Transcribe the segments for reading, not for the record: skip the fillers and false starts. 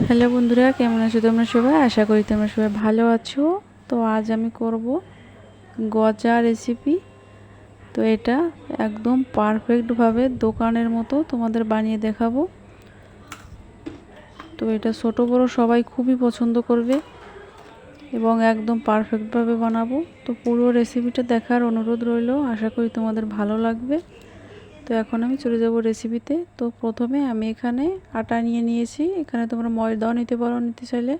Hello বন্ধুরা, কেমন আছো তোমরা সবাই? আশা করি তোমরা সবাই ভালো আছো। তো আজ আমি করব গজা রেসিপি। তো এটা একদম পারফেক্টভাবে দোকানের মতো তোমাদের বানিয়ে দেখাবো। তো এটা ছোট বড় সবাই খুবই পছন্দ করবে এবং একদম পারফেক্টভাবে বানাবো। তো পুরো রেসিপিটা দেখার অনুরোধ রইল, আশা করি তোমাদের ভালো লাগবে। তো এখন আমি চলে যাব রেসিপিতে। তো প্রথমে আমি এখানে আটা নিয়েছি। এখানে তোমরা ময়দাও নিতে পারো নিতে চাইলে।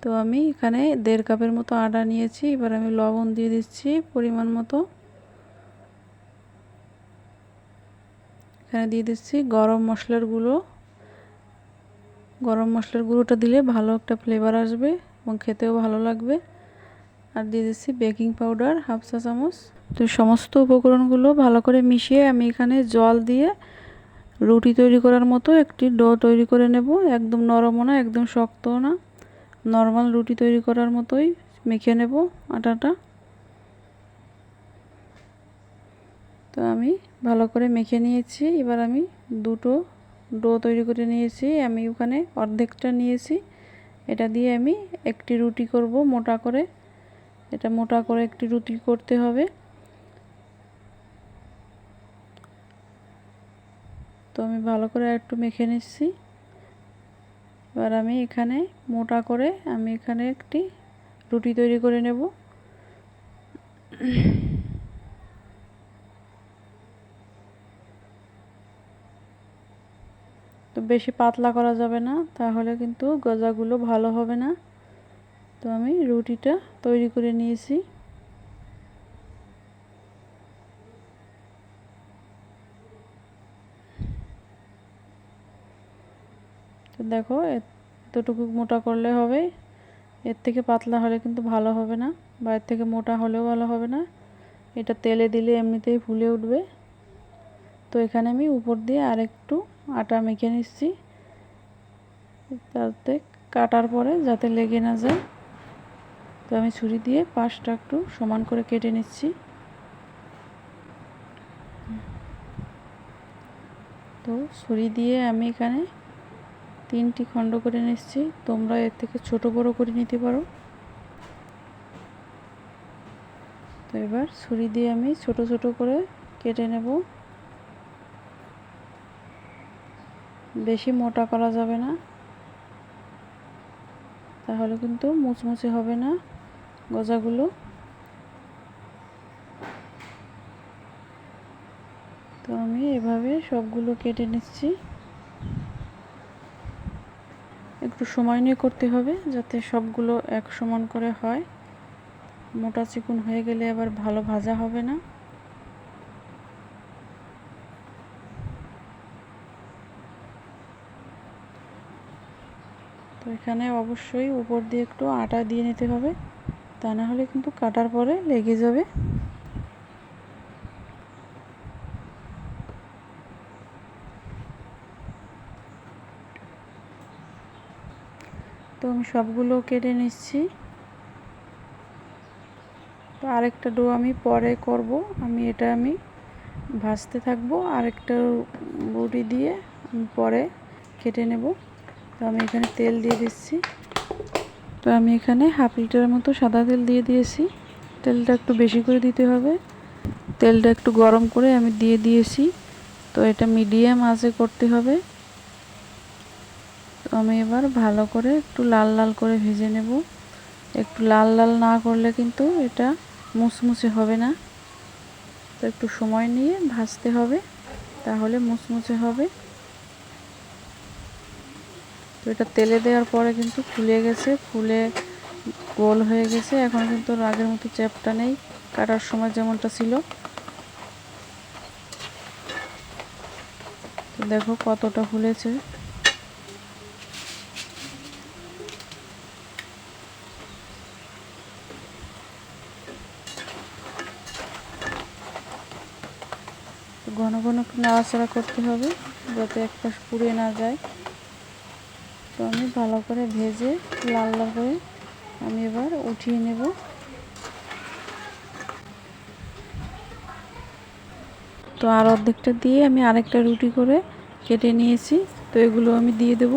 তো আমি এখানে 1.5 কাপের মতো আটা নিয়েছি। এবার আমি লবণ দিয়ে দিচ্ছি পরিমাণ মতো। এখানে দিয়ে দিচ্ছি গরম মশলার গুঁড়ো। গরম মশলার গুঁড়োটা দিলে ভালো একটা ফ্লেভার আসবে এবং খেতেও ভালো লাগবে। আর দিয়ে দিচ্ছি বেকিং পাউডার 1/2 চা চামচ। তো সমস্ত উপকরণগুলো ভালো করে মিশিয়ে আমি এখানে জল দিয়ে রুটি তৈরি করার মতো একটি ডো তৈরি করে নেব। একদম নরমও না, একদম শক্তও না, নরমাল রুটি তৈরি করার মতোই মেখে নেব আটাটা। তো আমি ভালো করে মেখে নিয়েছি। এবার আমি দুটো ডো তৈরি করে নিয়েছি। আমি ওখানে অর্ধেকটা নিয়েছি। এটা দিয়ে আমি একটি রুটি করব মোটা করে। এটা মোটা করে একটি রুটি করতে হবে। তো আমি ভালো করে একটু মেখে নিচ্ছি। এবার আমি এখানে মোটা করে আমি এখানে একটি রুটি তৈরি করে নেব। তো বেশি পাতলা করা যাবে না, তাহলে কিন্তু গজাগুলো ভালো হবে না। তো আমি রুটিটা তৈরি করে নিয়েছি। তো দেখো এতটুকু মোটা করলে হবে। এর থেকে পাতলা হলে কিন্তু ভালো হবে না, বা এর থেকে মোটা হলেও ভালো হবে না। এটা তেলে দিলে এমনিতেই ফুলে উঠবে। তো এখানে আমি উপর দিয়ে আরেকটু আটা মেখে নিচ্ছি, তাতে কাটার পরে যাতে লেগে না যায়। তো আমি ছুরি দিয়ে পাশটা একটু সমান করে কেটে নিচ্ছি। তো ছুরি দিয়ে আমি এখানে 3টি খণ্ড করে নিচ্ছি। তোমরা এর থেকে ছোট বড় করে নিতে পারো। তো এবার ছুরি দিয়ে আমি ছোট ছোট করে কেটে নেব। বেশি মোটা করা যাবে না, তাহলে কিন্তু মুচমুচে হবে না গজাগুলো। তো আমি এভাবে সবগুলো কেটে নিচ্ছি। একটু সময় নিয়ে করতে হবে যাতে সবগুলো এক সমান করে হয়। মোটা চিকন হয়ে গেলে আবার ভালো ভাজা হবে না। তো এখানে অবশ্যই উপর দিয়ে একটু আটা দিয়ে নিতে হবে, তা না হলে কিন্তু কাটার পরে লেগে যাবে। তো আমি সবগুলো কেটে নিচ্ছি। তো আরেকটা ডো আমি পরে করব। এটা আমি ভাজতে থাকবো। আরেকটা রুটি দিয়ে আমি পরে কেটে নেব। তো আমি এখানে তেল দিয়ে দিচ্ছি। তো আমি এখানে 1/2 লিটারের মতো সাদা তেল দিয়ে দিয়েছি। তেলটা একটু বেশি করে দিতে হবে। তেলটা একটু গরম করে আমি দিয়ে দিয়েছি। তো এটা মিডিয়াম আঁচে করতে হবে। তো আমি এবার ভালো করে একটু লাল লাল করে ভেজে নেব। একটু লাল লাল না করলে কিন্তু এটা মুচমুচে হবে না। তো একটু সময় নিয়ে ভাজতে হবে, তাহলে মুচমুচে হবে। তো এটা তেলে দেওয়ার পরে কিন্তু ফুলে গেছে, ফুলে গোল হয়ে গেছে। এখন কিন্তু আগের মতো চ্যাপটা নেই, কাটার সময় যেমনটা ছিল। তো দেখো কতটা ফুলেছে। ঘন ঘন একটু নাড়াচাড়া করতে হবে যাতে এক পাশ পুড়ে না যায়। তো আমি ভালো করে ভেজে লাল লাল করে আমি এবার উঠিয়ে নেব। তো আর অর্ধেকটা দিয়ে আমি আরেকটা রুটি করে কেটে নিয়েছি। তো এগুলো আমি দিয়ে দেব।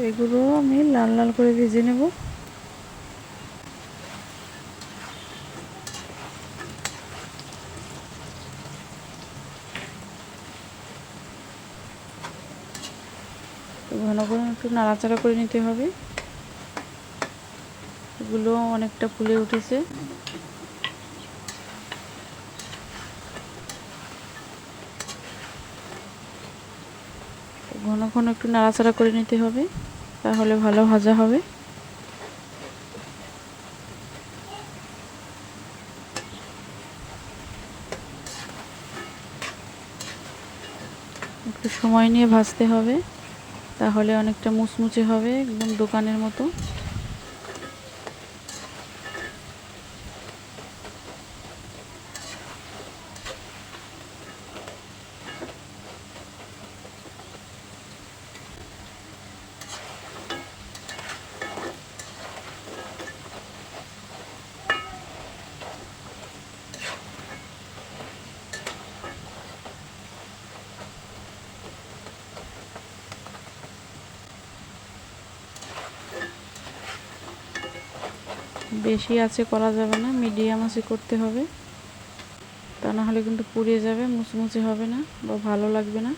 এগুলো আমি লাল লাল করে ভেজে নেব। ঘন ঘন একটু নাড়াচাড়া করে নিতে হবে। এগুলো অনেকটা ফুলে উঠেছে। ঘন ঘন একটু নাড়াচাড়া করে নিতে হবে, তাহলে ভালো ভাজা হবে। একটু সময় নিয়ে ভাজতে হবে, তাহলে অনেকটা মুচমুচে হবে, একদম দোকানের মতো। বেশি আঁচে করা যাবে না, মিডিয়াম আঁচে করতে হবে, তা না হলে কিন্তু পুড়ে যাবে, মুচমুচে হবে না বা ভালো লাগবে না।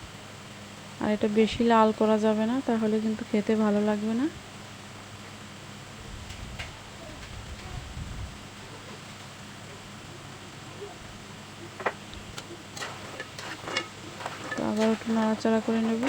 আর এটা বেশি লাল করা যাবে না, তাহলে কিন্তু খেতে ভালো লাগবে না। তো আবার একটু নাড়াচাড়া করে নেব।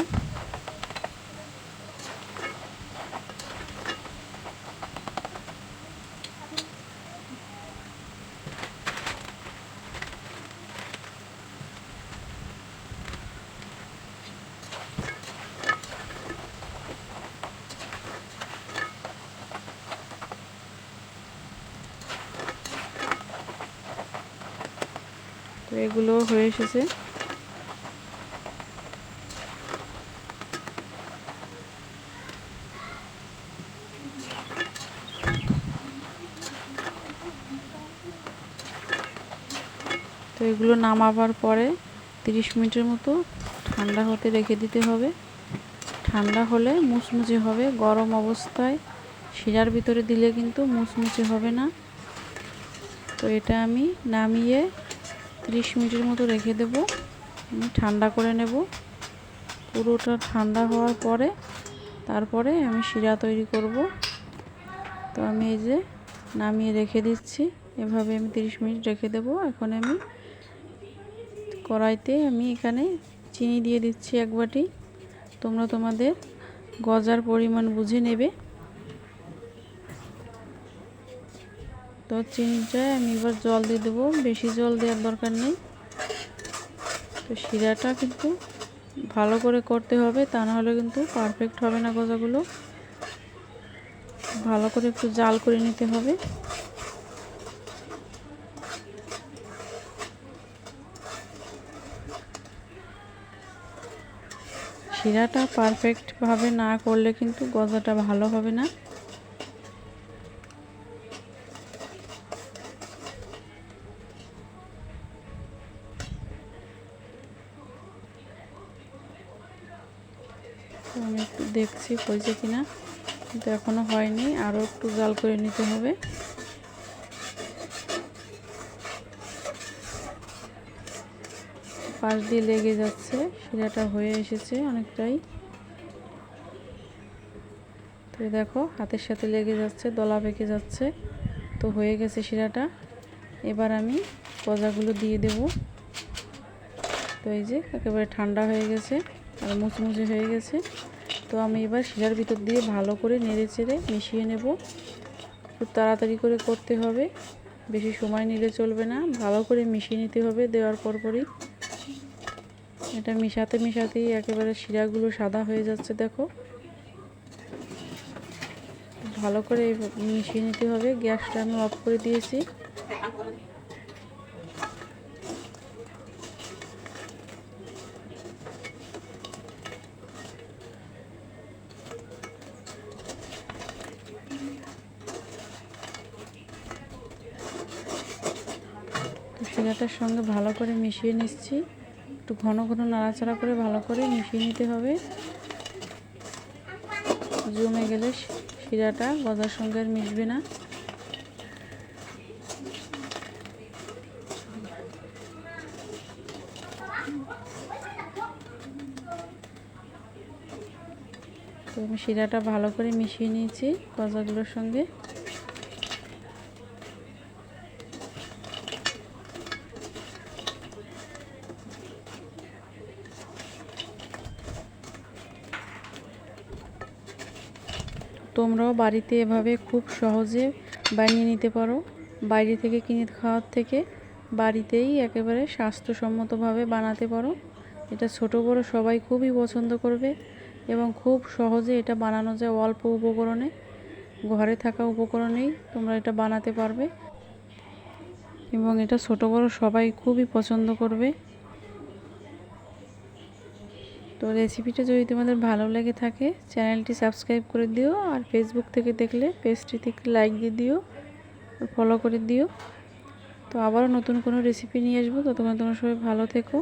তো এগুলো হয়ে এসেছে। তো এগুলো নামাবার পরে 30 মিনিটের মতো ঠান্ডা হতে রেখে দিতে হবে। ঠান্ডা হলে মুচমুচে হবে, গরম অবস্থায় শিরার ভিতরে দিলে কিন্তু মুচমুচে হবে না। তো এটা আমি নামিয়ে 30 মিনিটের মতো রেখে দেব। আমি ঠান্ডা করে নেব। পুরোটা ঠান্ডা হওয়ার পরে তারপরে আমি শিরা তৈরি করব। তো আমি এই যে নামিয়ে রেখে দিচ্ছি, এভাবে আমি 30 মিনিট রেখে দেব। এখন আমি কড়াইতে এখানে চিনি দিয়ে দিচ্ছি 1 বাটি। তোমরা তোমাদের গজার পরিমাণ বুঝে নেবে। তো চিনিটায় আমি এবার জল দিয়ে দেবো, বেশি জল দেওয়ার দরকার নেই। তো শিরাটা কিন্তু ভালো করে করতে হবে, তা না হলে কিন্তু পারফেক্ট হবে না গজাগুলো। ভালো করে একটু জাল করে নিতে হবে। শিরাটা পারফেক্টভাবে না করলে কিন্তু গজাটা ভালো হবে না। আমি একটু দেখছি হয়েছে কিনা, কিন্তু এখনো হয়নি, আরও একটু জাল করে নিতে হবে। পাশ দিয়ে লেগে যাচ্ছে, শিরাটা হয়ে এসেছে অনেকটাই। তো দেখো হাতের সাথে লেগে যাচ্ছে, দলা পেকে যাচ্ছে। তো হয়ে গেছে শিরাটা। এবার আমি গজাগুলো দিয়ে দেব। তো এই যে একেবারে ঠান্ডা হয়ে গেছে আর মুচমুচে হয়ে গেছে। তো আমি এবার শিরার ভিতর দিয়ে ভালো করে নেড়ে চেড়ে মিশিয়ে নেব। খুব তাড়াতাড়ি করে করতে হবে, বেশি সময় নিলে চলবে না। ভালো করে মিশিয়ে নিতে হবে দেওয়ার পরপরই। এটা মিশাতে মিশাতেই একেবারে শিরাগুলো সাদা হয়ে যাচ্ছে। দেখো ভালো করে মিশিয়ে নিতে হবে। গ্যাসটা আমি অফ করে দিয়েছি। শিরাটার সঙ্গে ভালো করে মিশিয়ে নিচ্ছি। একটু ঘন ঘন নাড়াচাড়া করে ভালো করে মিশিয়ে নিতে হবে। জমে গেলে শিরাটা গজার সঙ্গে আর মিশবে না। তো আমি শিরাটা ভালো করে মিশিয়ে নিয়েছি গজাগুলোর সঙ্গে। তোমরাও বাড়িতে এভাবে খুব সহজে বানিয়ে নিতে পারো। বাইরে থেকে কিনে খাওয়ার থেকে বাড়িতেই একেবারে স্বাস্থ্যসম্মতভাবে বানাতে পারো। এটা ছোট বড় সবাই খুবই পছন্দ করবে এবং খুব সহজে এটা বানানো যায়। অল্প উপকরণে, ঘরে থাকা উপকরণেই তোমরা এটা বানাতে পারবে এবং এটা ছোট বড় সবাই খুবই পছন্দ করবে। তো রেসিপিটা যদি তোমাদের ভালো লেগে থাকে চ্যানেলটি সাবস্ক্রাইব করে দিও, আর ফেসবুক থেকে দেখলে পেজটিতে লাইক দিয়ে দিও, আর ফলো করে দিও। তো আবারও নতুন কোনো রেসিপি নিয়ে আসবো। ততক্ষণ তোমরা সবাই ভালো থেকো।